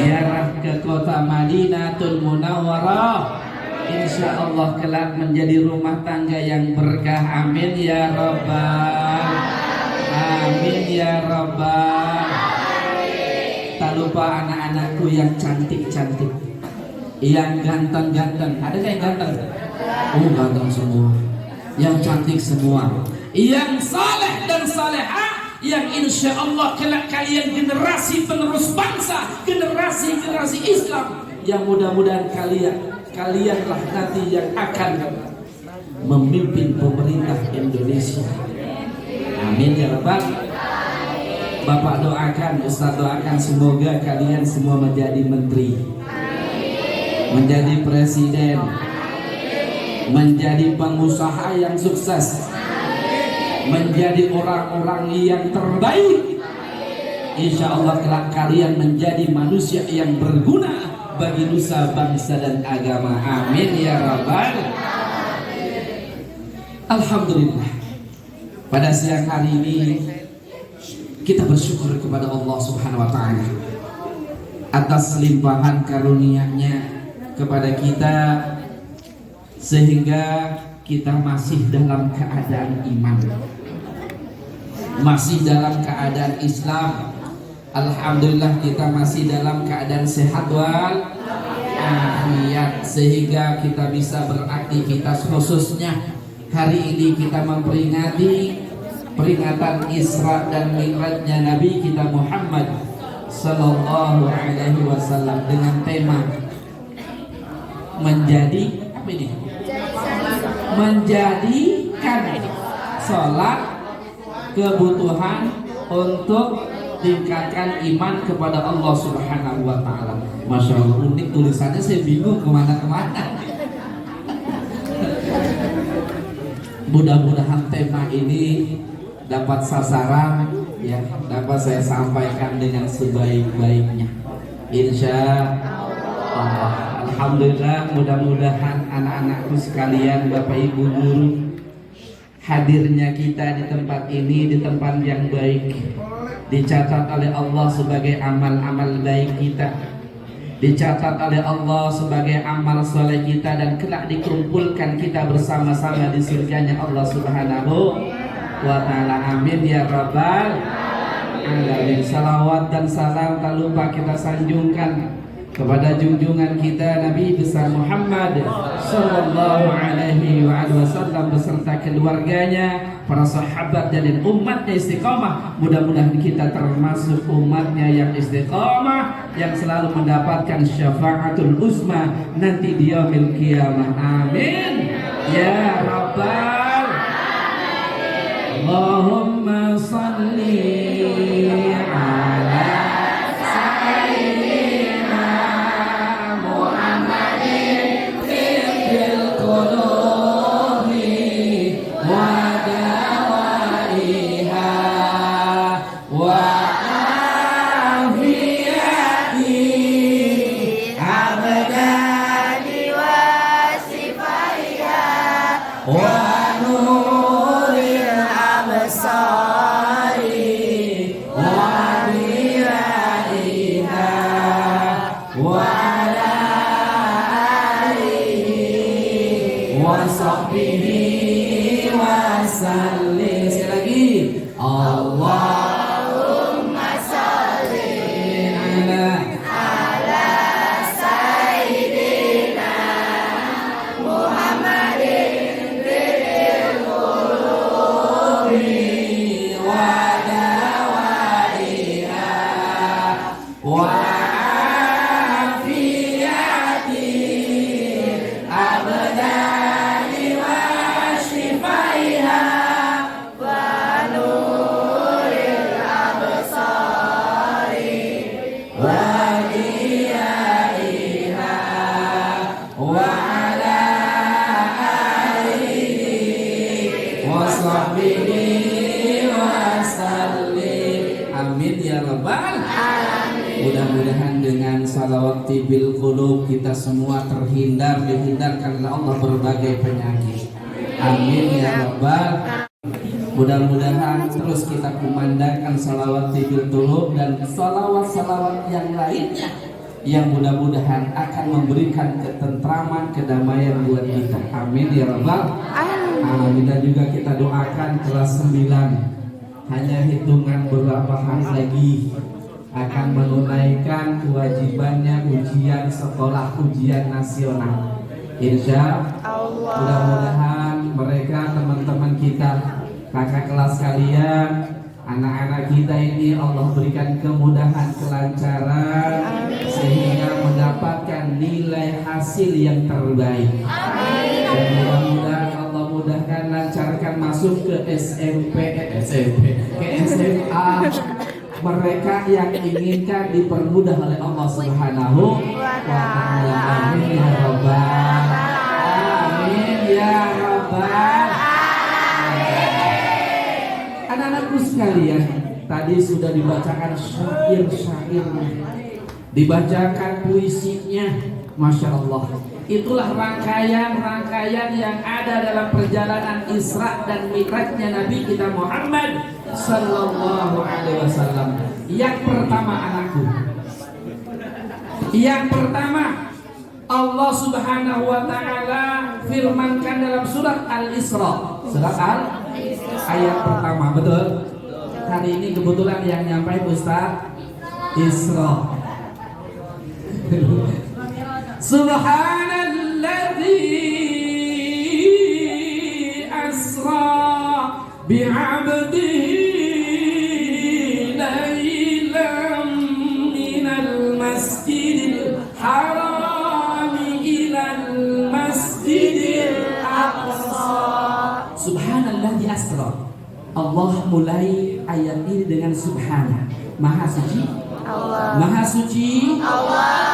ziarah ke kota Madinatul Munawwarah, insya Allah kelak menjadi rumah tangga yang berkah. Amin ya Rabbal, amin ya Rabbal. Tak lupa anak-anakku yang cantik-cantik, yang ganteng-ganteng. Ada yang ganteng? Oh, ganteng semua. Yang cantik semua. Yang saleh dan salehah, yang insya Allah kelak kalian generasi penerus bangsa, generasi Islam, yang mudah-mudahan kalianlah nanti yang akan memimpin pemerintah Indonesia. Amin ya Rabbal. Bapak doakan, Ustaz doakan, semoga kalian semua menjadi menteri, menjadi presiden, menjadi pengusaha yang sukses, menjadi orang-orang yang terbaik. Insya Allah kelak kalian menjadi manusia yang berguna bagi nusa bangsa dan agama. Amin ya Rabbal. Alhamdulillah, pada siang hari ini kita bersyukur kepada Allah Subhanahu wa Ta'ala atas limpahan karunia-Nya kepada kita, sehingga kita masih dalam keadaan iman, masih dalam keadaan Islam. Alhamdulillah kita masih dalam keadaan sehat wal afiat, sehingga kita bisa beraktivitas. Khususnya hari ini kita memperingati peringatan Isra dan Mi'rajnya Nabi kita Muhammad Sallallahu Alaihi Wasallam dengan tema menjadi apa ini? Menjadikan sholat kebutuhan untuk tingkatkan iman kepada Allah Subhanahu wa Ta'ala. Masya Allah, unik tulisannya, saya bingung kemana-kemana. Mudah-mudahan tema ini dapat sasaran, ya, dapat saya sampaikan dengan sebaik-baiknya, insya Allah. Alhamdulillah, mudah-mudahan anak-anakku sekalian, Bapak Ibu guru, hadirnya kita di tempat ini, di tempat yang baik, dicatat oleh Allah sebagai amal-amal baik kita, dicatat oleh Allah sebagai amal soleh kita, dan kelak dikumpulkan kita bersama-sama di surganya Allah Subhanahu wa Ta'ala. Amin ya Rabbal alamin. Salawat dan salam tak lupa kita sanjungkan kepada junjungan kita Nabi besar Muhammad Sallallahu Alaihi Wasallam beserta keluarganya, para sahabat dan umatnya istiqamah. Mudah-mudahan kita termasuk umatnya yang istiqamah, yang selalu mendapatkan syafaatul uzma nanti di yaumil qiyamah. Amin ya Rabbal. Allahumma salli ala sayyidina Muhammadin fil qulubi wa dawaiha wa afiyati abadani wa sifaiha wa Allahumma salli ala sayyidina Muhammadin fil qulubi wa dawaiha wa afiyati abadani wa shifaiha Amin ya Rabbal. Mudah-mudahan dengan salawat tibil qulub kita semua dihindarkan oleh Allah berbagai penyakit. Amin ya Rabbal. Mudah-mudahan terus kita kumandangkan salawat tibil qulub dan salawat-salawat yang lainnya yang mudah-mudahan akan memberikan ketentraman, kedamaian buat kita. Amin ya rabbal alamin. Dan juga kita doakan kelas 9 hanya hitungan beberapa hari lagi akan menunaikan kewajibannya ujian sekolah, ujian nasional. Insya Allah. Mudah-mudahan mereka, teman-teman kita, kakak kelas kalian, anak-anak kita ini Allah berikan kemudahan, kelancaran, sehingga mendapatkan nilai hasil yang terbaik. Dan mudah-mudahan Allah mudahkan, lancarkan masuk ke SMP, ke SMA. Mereka yang inginkan dipermudah oleh Allah Subhanahu wa ta'ala. Amin ya rabbal alamin ya rabbal. Anak-anakku sekalian, tadi sudah dibacakan syair-syairnya, dibacakan puisinya, Masya Allah. Itulah rangkaian-rangkaian yang ada dalam perjalanan Isra dan Mi'rajnya Nabi kita Muhammad Sallallahu Alaihi Wasallam. Yang pertama, anakku, yang pertama, Allah Subhanahu Wa Taala firmankan dalam surat Al-Isra, surat ayat pertama, betul? Hari ini kebetulan yang nyampai Ustaz Isra. Subhanalladzi asra bi'abdihi laylan minal masjidil haram ilal masjidil aqsa. Subhanalladzi asra. Allah mulai ayat ini dengan subhana, maha suci Allah. Maha suci Allah.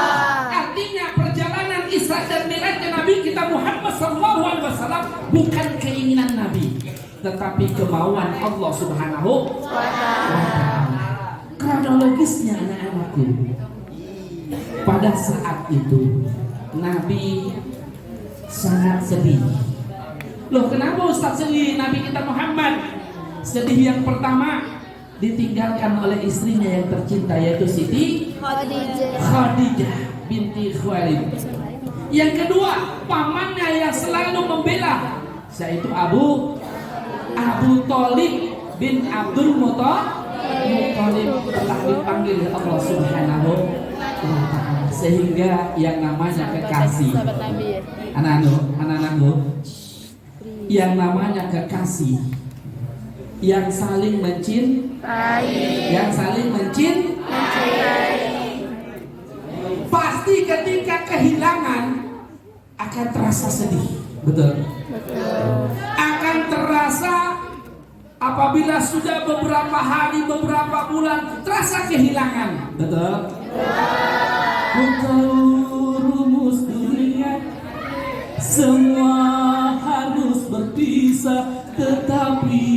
Artinya perjalanan Isra dan Mi'rajnya Nabi kita Muhammad SAW bukan keinginan Nabi, tetapi kemauan Allah Subhanahu wa ta'ala. Kronologisnya, anak-anakku, pada saat itu Nabi sangat sedih. Loh, kenapa Ustaz sedih? Nabi kita Muhammad sedih. Yang pertama, ditinggalkan oleh istrinya yang tercinta, yaitu Siti Khadijah binti Khuwailid. Yang kedua, pamannya yang selalu membela, yaitu Abu Thalib bin Abdul Muthalib, telah dipanggil oleh Allah Subhanahu wa ta'ala, sehingga yang namanya kekasih, anak-anakku, yang namanya kekasih, yang saling mencintai, pasti ketika kehilangan akan terasa sedih, betul? Akan terasa apabila sudah beberapa hari, beberapa bulan terasa kehilangan, betul? Untuk rumus dunia semua harus berpisah, tetapi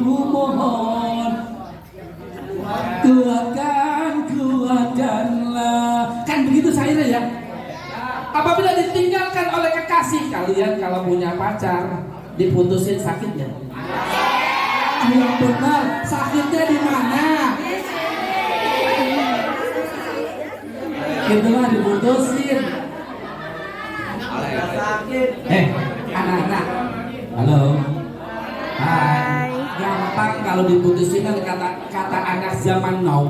ku mohon kuatkanlah. Kan begitu syairnya ya. Apabila ditinggalkan oleh kekasih, kalian kalau punya pacar diputusin sakitnya? Yang benar, sakitnya di mana? Itulah diputusin. Anak-anak, halo. Hai. Gampang kalau diputusin, kata anak zaman now.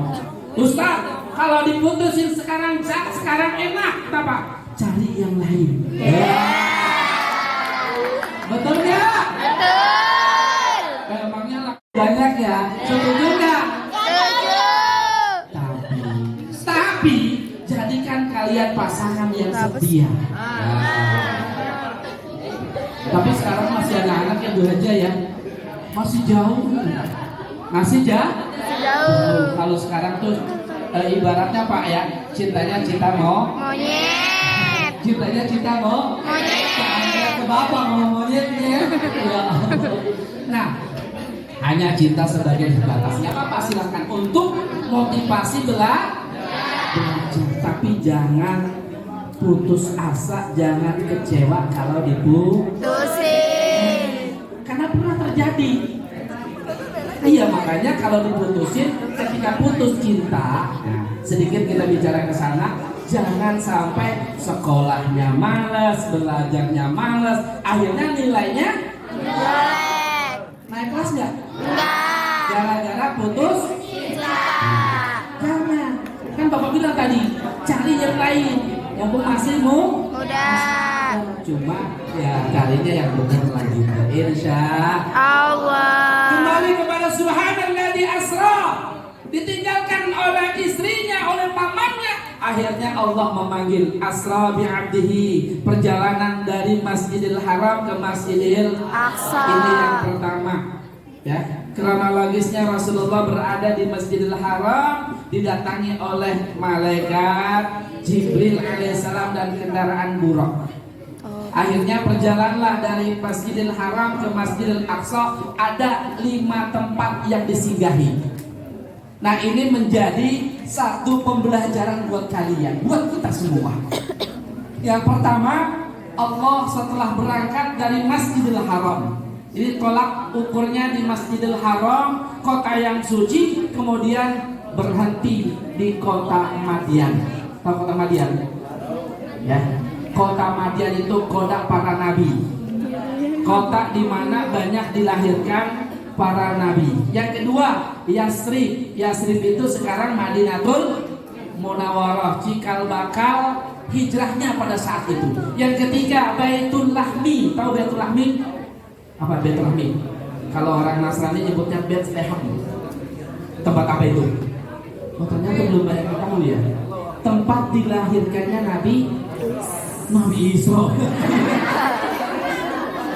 Ustaz, kalau diputusin sekarang enak, kenapa? Cari yang lain. Betul nggak? Betul. Emangnya banyak ya? Setuju nggak? Setuju. Tapi jadikan kalian pasangan yang setia. Tapi sekarang masih anak-anak yang durhaka ya, masih jauh. Kalau sekarang tuh ibaratnya Pak ya, cintanya cinta monyet, cintanya cinta monyet, ke bapak monyetnya. Nah, hanya cinta sebagai batasnya apa? Silahkan untuk motivasi belajar, tapi jangan putus asa, jangan kecewa kalau diputusin. Karena pernah terjadi. Iya, makanya kalau diputusin, ketika putus cinta, sedikit kita bicara ke sana, jangan sampai sekolahnya malas, belajarnya malas, akhirnya nilainya jelek. naik kelas nggak? Enggak. Gara-gara putus. Jangan. Kan Bapak bilang tadi, cari yang lain. Mumpung masih Udah. cuma ya carinya yang benar lagi. Insya Allah. Kembali kepada Subhanalladzi asra. Ditinggalkan oleh istrinya, oleh pamannya. Akhirnya Allah memanggil asra bi'abdihi, perjalanan dari Masjidil Haram ke Masjidil Aqsa. Ini yang pertama. Ya, kronologisnya Rasulullah berada di Masjidil Haram, didatangi oleh malaikat Jibril alaihissalam dan kendaraan buraq. Akhirnya perjalanlah dari Masjidil Haram ke Masjidil Aqsa, ada 5 tempat yang disinggahi. Nah, ini menjadi satu pembelajaran buat kalian, buat kita semua. Yang pertama, Allah setelah berangkat dari Masjidil Haram, jadi tolak ukurnya di Masjidil Haram, kota yang suci, kemudian berhenti di kota Madian. Tahu kota Madian? Ya, kota Madian itu kota para nabi, kota di mana banyak dilahirkan para nabi. Yang kedua, Yasrib. Yasrib itu sekarang Madinatul Munawwarah, cikal bakal hijrahnya pada saat itu. Yang ketiga, Baitul Lahmi. Tahu Baitul Lahmi? Apa Baitul Lahmi? Kalau orang Nasrani nyebutnya Bethlehem. Tempat apa itu? Oh, ternyata belum banyak yang tahu ya. Tempat dilahirkannya Nabi Isa.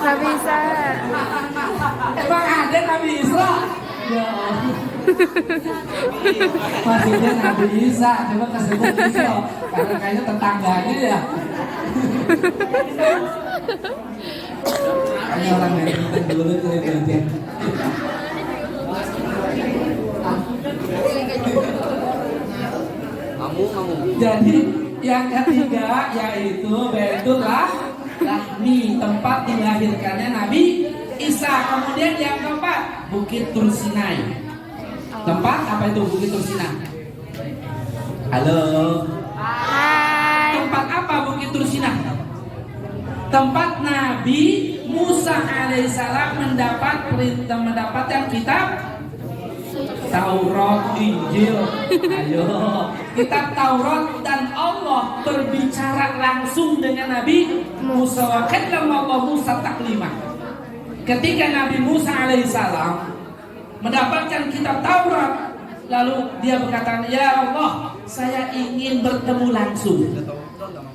Nggak bisa. Emang ada Nabi Isa? Ya. Maksudnya Nabi Isa, coba kesebut Isa, karena kayaknya tetangganya ya. Kayaknya orang yang kita dulu tuh ya. Jadi yang ketiga yaitu Baitul Lahmi, tempat dilahirkannya Nabi Isa. Kemudian yang keempat, Bukit Tur Sinai. Tempat apa itu Bukit Tur Sinai? Halo. Hai. Tempat apa Bukit Tur Sinai? Tempat Nabi Musa alaihissalam mendapatkan kitab Taurat, Injil. Ayo, kitab Taurat, dan Allah berbicara langsung dengan Nabi Musa. Wa kallama Allah Musa taklima. Ketika Nabi Musa alaihissalam mendapatkan kitab Taurat, lalu dia berkata, "Ya Allah, saya ingin bertemu langsung."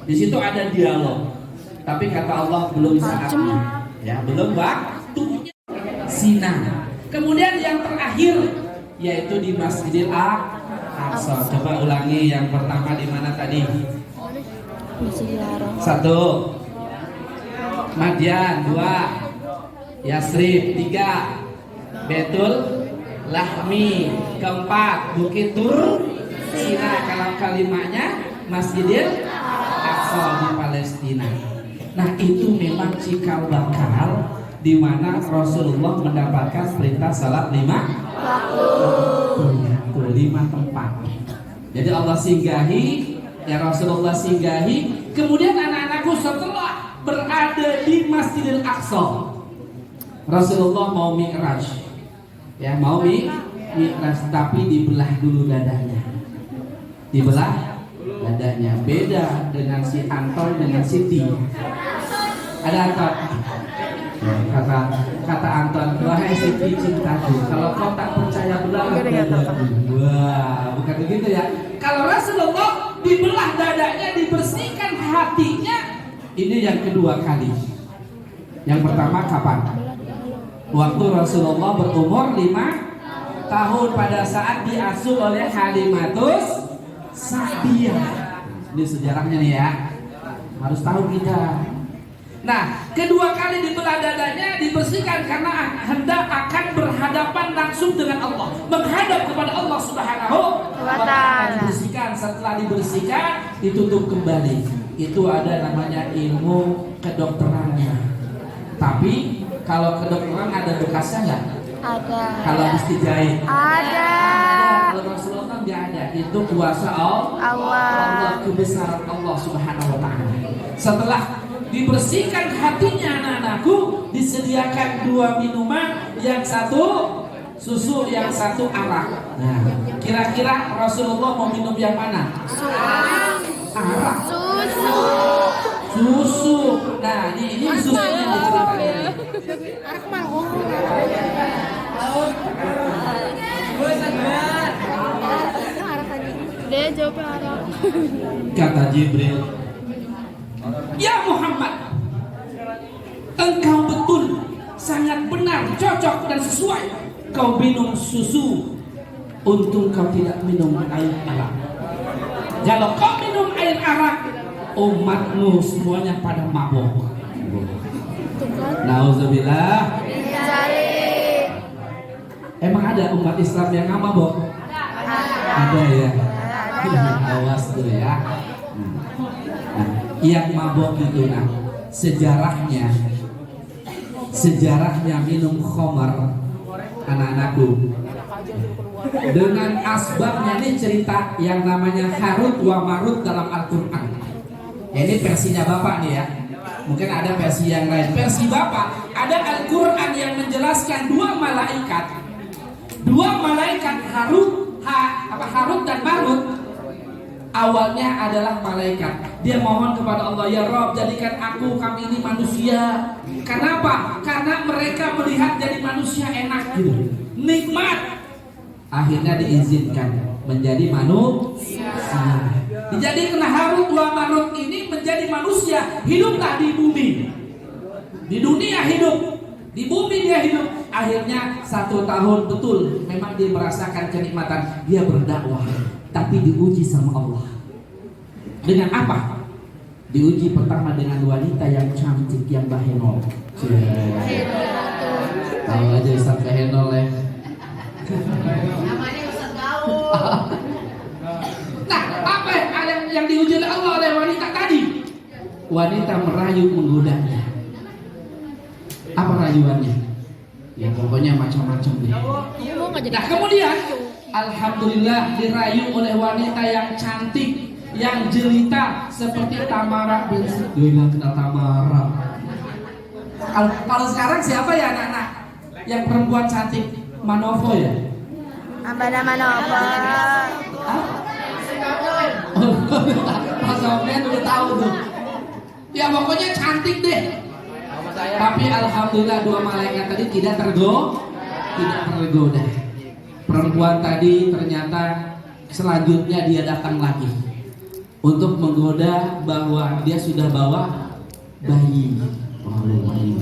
Di situ ada dialog. Tapi kata Allah, belum saatnya. Ya, belum waktunya. Sina. Kemudian yang terakhir yaitu di Masjidil Aqsa. Coba ulangi, yang pertama di mana tadi? Satu, Madian. Dua, Yasrib. Tiga, Baitul Lahmi. Keempat, Bukit Tur Sinai. Kalau kalimatnya Masjidil Aqsa di Palestina. Nah, itu memang cikal bakal di mana Rasulullah mendapatkan perintah salat 5 tempat. Jadi Allah singgahi, ya Rasulullah singgahi. Kemudian anak-anakku setelah berada di Masjidil Aqsa, Rasulullah mau mi'raj. Ya, mau mi'raj, tapi dibelah dulu dadanya. Dibelah dadanya. Beda dengan si Anton dengan Siti. Ada Anton. Kata Anton, wahai Siti cintaku, kalau kau tak percaya belah dadaku. Wah, bukan begitu ya. Kalau Rasulullah dibelah dadanya, dibersihkan hatinya, ini yang kedua kali. Yang pertama kapan? Waktu Rasulullah berumur 5 tahun pada saat diasuh oleh Halimatus Sa'diyah. Ini sejarahnya nih ya, harus tahu kita. Nah, kedua kali dibelah dadanya, dibersihkan karena hendak akan berhadapan langsung dengan Allah, menghadap kepada Allah Subhanahu wa Ta'ala. Dibersihkan, setelah dibersihkan ditutup kembali. Itu ada namanya ilmu kedokterannya. Tapi kalau kedokteran ada bekasnya nggak? Ada. Kalau mesti jahit Ada. Kalau Rasulullah nggak ada, itu kuasa Allah, kebesaran Allah Subhanahu wa Ta'ala. Setelah dibersihkan hatinya anak-anakku, disediakan 2 minuman, yang satu susu, yang satu arak. Nah, kira-kira Rasulullah mau minum yang mana? Arak. Susu. Nah, ini susunya diceritakan. Arak mah dia jawabnya arak. Kata Jibril, ya Muhammad, engkau betul sangat benar, cocok dan sesuai kau minum susu. Untung kau tidak minum air arak. Kalau kau minum air arak, umatmu semuanya pada mabok. Nauzubillah. Emang ada umat Islam yang nggak mabok? Ada ya. Awas tuh ya. Nah, yang mabok itu sejarahnya minum khamar, anak-anakku, dengan asbabnya. Ini cerita yang namanya Harut wa Marut dalam Al-Quran. Ini versinya Bapak nih ya. Mungkin ada versi yang lain. Versi Bapak, ada Al-Quran yang menjelaskan 2 malaikat Harut dan Marut. Awalnya adalah malaikat. Dia mohon kepada Allah, ya Rob, jadikan kami ini manusia. Kenapa? Karena mereka melihat jadi manusia enak gitu, nikmat. Akhirnya diizinkan menjadi manusia. Jadi kena Harut wa Marut ini menjadi manusia. Hiduplah di bumi. Di dunia hidup, di bumi dia hidup. Akhirnya 1 tahun betul memang dia merasakan kenikmatan. Dia berdakwah, tapi diuji sama Allah. Dengan apa? Diuji pertama dengan wanita yang cantik, yang bahenol. Tahu aja Ustaz bahenol ya. Namanya Ustaz Gaul. Nah, apa yang diuji oleh Allah oleh wanita tadi? Wanita merayu menggodanya. Apa rayuannya? Ya pokoknya macam-macam deh. Nah, kemudian alhamdulillah dirayu oleh wanita yang cantik, yang jelita seperti Tamara bin Sidon. Kenal Tamara? Kalau sekarang siapa ya anak-anak? Yang perempuan cantik, Manovo ya? Abada Manovo. Mas Sofian udah tahu tuh. Ya pokoknya cantik deh. Tapi alhamdulillah 2 malaikat tadi tidak tergoda. Perempuan tadi ternyata selanjutnya dia datang lagi untuk menggoda bahwa dia sudah bawa bayi. Bayi.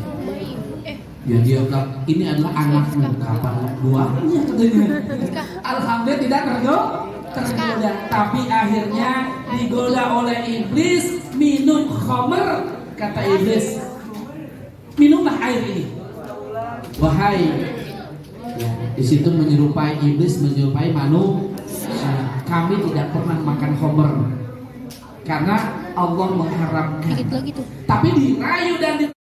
Ya dia bilang ini adalah anakmu, kapan buahnya katanya. Alhamdulillah tidak tergoda. Tapi akhirnya digoda oleh iblis, minum khamr. Kata iblis, minumlah air ini. Wahai, ya, di situ menyerupai iblis, menyerupai manusia. Kami tidak pernah makan khamr karena Allah mengharamkan. Tapi dirayu dan